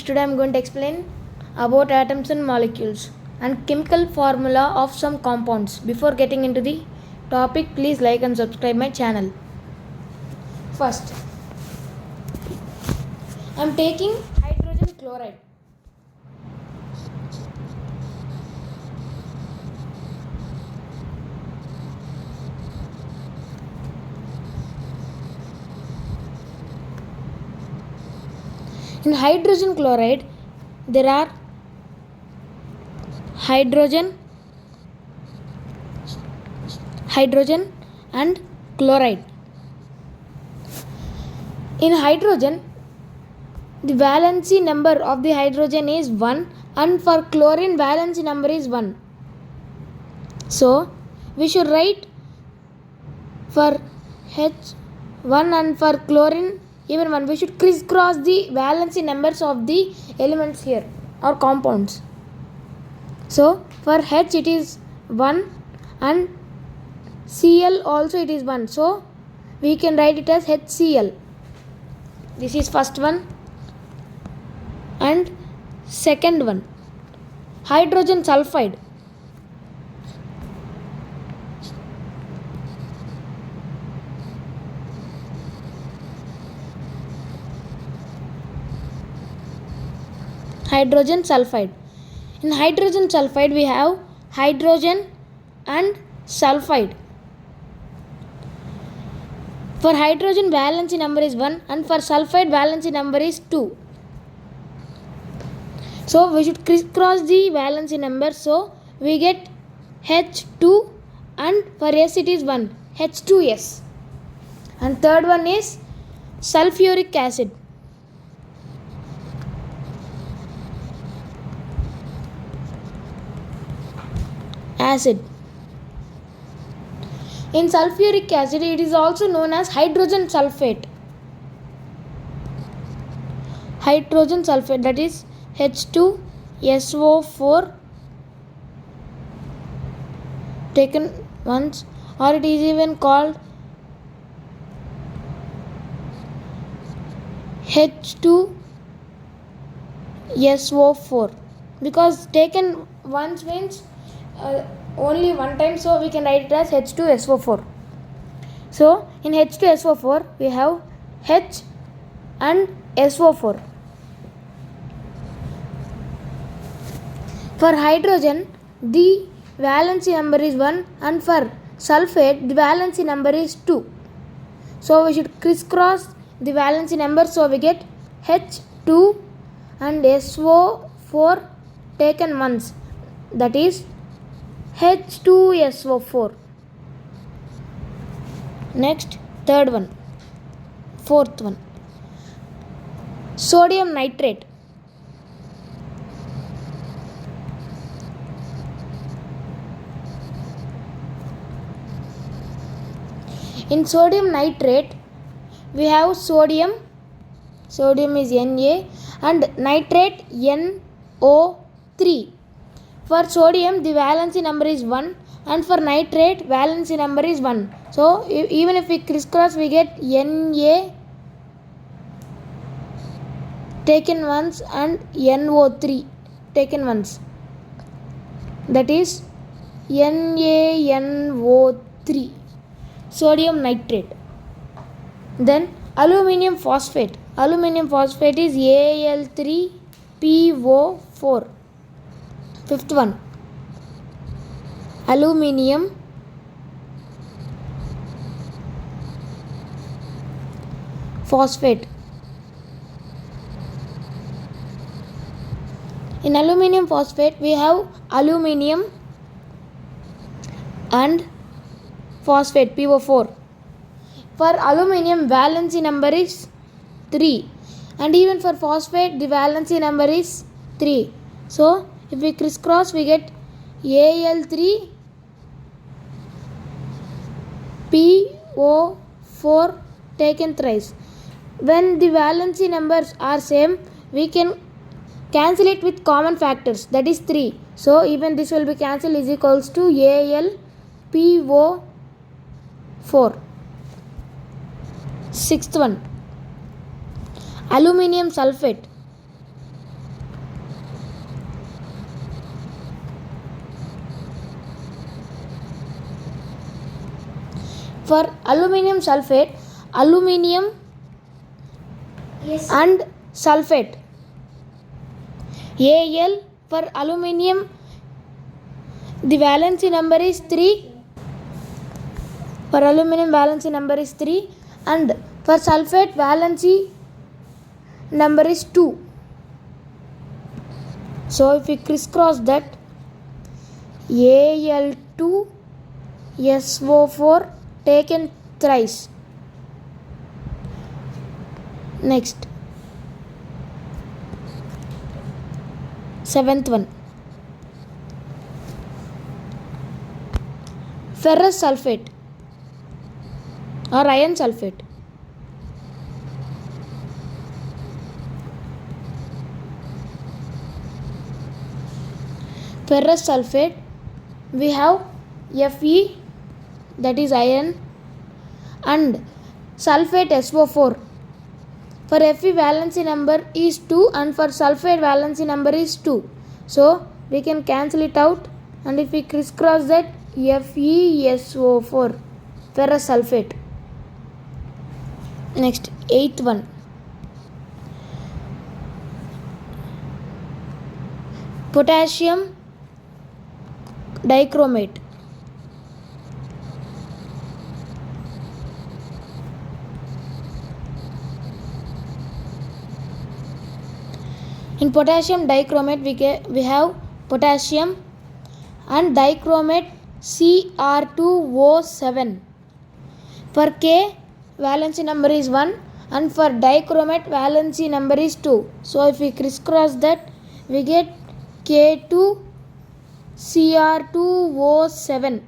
Today I am going to explain about atoms and molecules and chemical formula of some compounds. Before getting into the topic, please like and subscribe my channel. First, I am taking hydrogen chloride. In hydrogen chloride, there are hydrogen and chloride. In hydrogen, the valency number of the hydrogen is 1 and for chlorine valency number is 1. So, we should write for H1 and for chlorine even 1. We should crisscross the valency numbers of the elements here or compounds. So, for H it is 1 and Cl also it is 1. So, we can write it as HCl. This is first one. And second one, hydrogen sulfide. Hydrogen sulfide. In hydrogen sulfide, we have hydrogen and sulfide. For hydrogen, valency number is 1 and for sulfide, valency number is 2. So, we should crisscross the valency number. So, we get H2 and for S it is 1, H2S. And third one is sulfuric acid. In sulfuric acid, it is also known as hydrogen sulfate. Hydrogen sulfate, that is H2SO4 taken once, or it is even called H2SO4 because taken once means only one time, so we can write it as H2SO4. So, in H2SO4, we have H and SO4. For hydrogen, the valency number is 1 and for sulfate, the valency number is 2. So, we should crisscross the valency number, so we get H2 and SO4 taken once, that is H2SO4. Next, third one, fourth one, sodium nitrate. In sodium nitrate, we have sodium is Na and nitrate NO3. For sodium, the valency number is 1 and for nitrate, valency number is 1. So, even if we crisscross, we get Na taken once and NO3 taken once. That is NaNO3, sodium nitrate. Then, aluminium phosphate. Aluminium phosphate is Al3PO4. Fifth one, aluminium phosphate. In aluminium phosphate, we have aluminium and phosphate PO4. For aluminium, valency number is 3 and even for phosphate, the valency number is 3. So, if we crisscross, we get Al3PO4 taken thrice. When the valency numbers are same, we can cancel it with common factors, that is 3. So, even this will be cancelled, is equals to Al PO4. Sixth one, aluminium sulfate. For aluminium sulfate, aluminium and sulfate. Al for aluminium, the valency number is 3. For aluminium, valency number is 3, and for sulfate, valency number is 2. So if we crisscross that, Al2 SO4 taken thrice. Next, 7th one, ferrous sulfate or iron sulfate. Ferrous sulfate, we have Fe, that is iron, and sulfate SO4. For Fe valency number is 2 and for sulfate valency number is 2. So we can cancel it out, and if we crisscross that, FeSO4, ferrous sulfate. Next, 8th one, potassium dichromate. In potassium dichromate, we have potassium and dichromate Cr2O7. For K, valency number is 1 and for dichromate, valency number is 2. So if we crisscross that, we get K2 Cr2O7.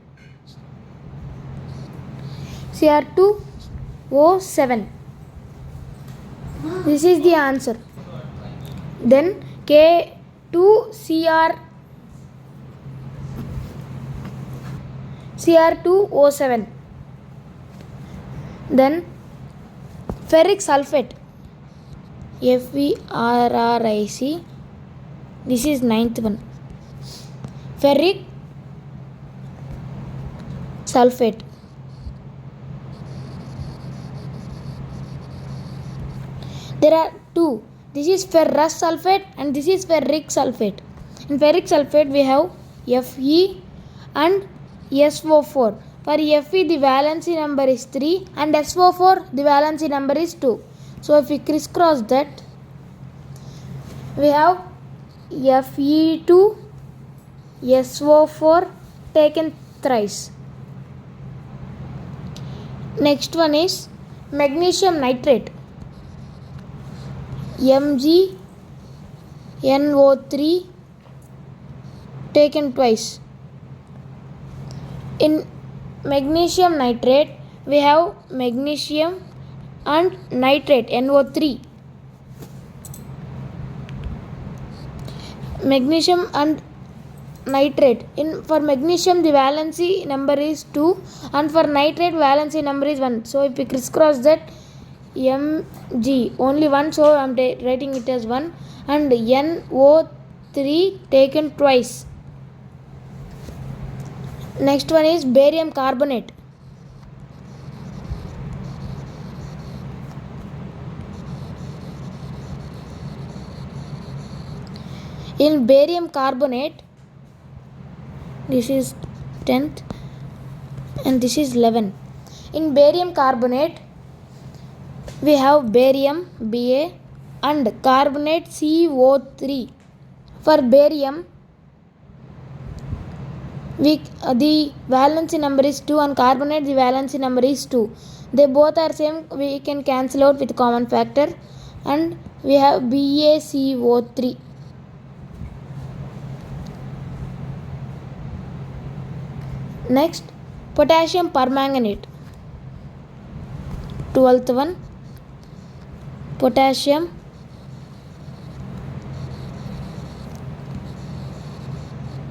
Cr2O7. This is the answer. Then K2 Cr2O7. Then ferric sulfate, FeRRic. This is 9th one. Ferric sulfate. There are two. This is ferrous sulfate and this is ferric sulfate. In ferric sulfate, we have Fe and SO4. For Fe, the valency number is 3 and SO4, the valency number is 2. So if we crisscross that, we have Fe2 SO4 taken thrice. Next one is magnesium nitrate, MgNO3 taken twice. In magnesium nitrate, we have magnesium and nitrate NO3. Magnesium and nitrate. For magnesium, the valency number is 2 and for nitrate, valency number is 1. So if we crisscross that, Mg only 1, so I am writing it as 1, and NO3 taken twice. Next one is barium carbonate. In barium carbonate, this is 10th and this is 11. In barium carbonate, we have barium Ba and carbonate CO3. For barium, the valency number is 2 and carbonate, the valency number is 2. They both are same, we can cancel out with common factor, and we have BaCO3. Next, potassium permanganate. 12th one, potassium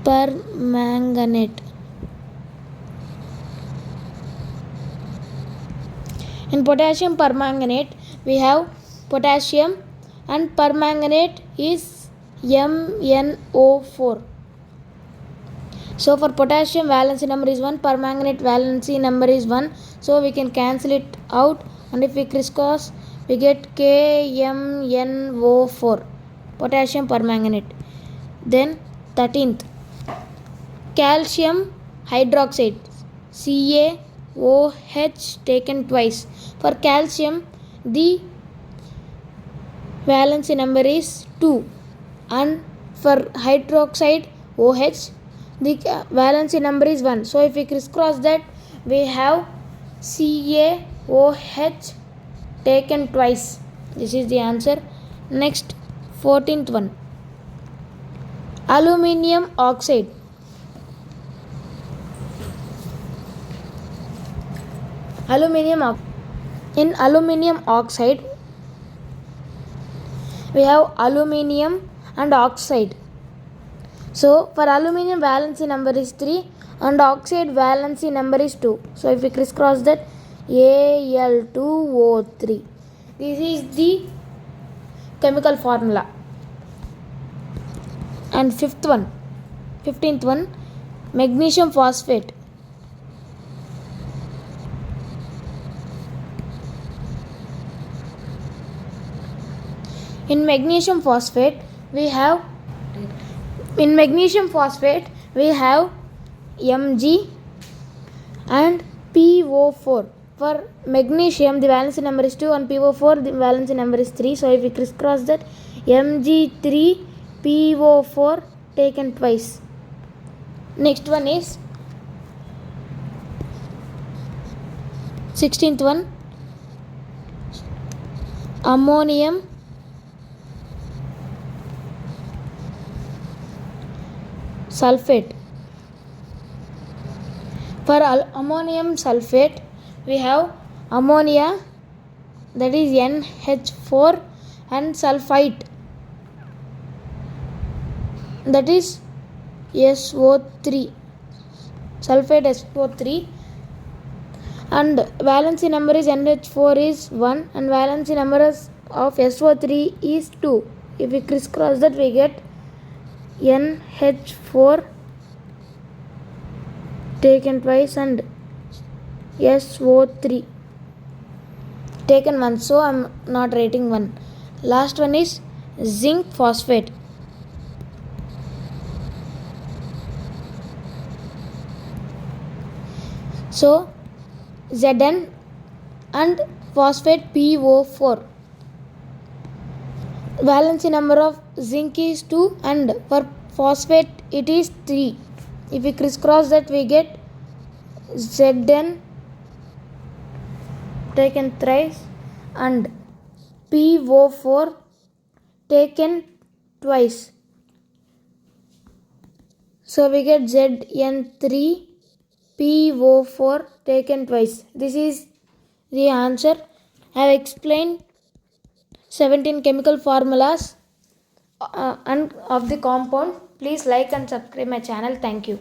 permanganate. In potassium permanganate, we have potassium and permanganate is MnO4. So for potassium valency number is 1, permanganate valency number is 1, so we can cancel it out, and if we crisscross we get KMnO4, potassium permanganate. Then 13th, calcium hydroxide, CaOH taken twice. For calcium the valency number is 2, and for hydroxide OH the valency number is 1. So if we crisscross that, we have CaOH taken twice. This is the answer. Next, 14th one, aluminium oxide. In aluminium oxide we have aluminium and oxide. So for aluminium valency number is 3 and oxide valency number is 2. So if we crisscross that, Al2O3. This is the chemical formula. And 15th one, magnesium phosphate. In magnesium phosphate we have Mg and PO4. For magnesium the valency number is 2 and PO4 the valency number is 3. So if we crisscross that, Mg3 PO4 taken twice. Next one is 16th one, ammonium sulfate. For ammonium sulfate we have ammonia, that is NH4, and sulfite, that is SO3, sulfate SO3, and valency number is NH4 is 1 and valency number of SO3 is 2. If we crisscross that, we get NH4 taken twice and SO3 taken once, so I am not writing 1. Last one is zinc phosphate. So Zn and phosphate PO4. Valency number of zinc is 2 and for phosphate it is 3. If we crisscross that, we get Zn taken thrice and PO4 taken twice. So we get Zn3 PO4 taken twice. This is the answer. I have explained 17 chemical formulas and of the compound. Please like and subscribe my channel. Thank you.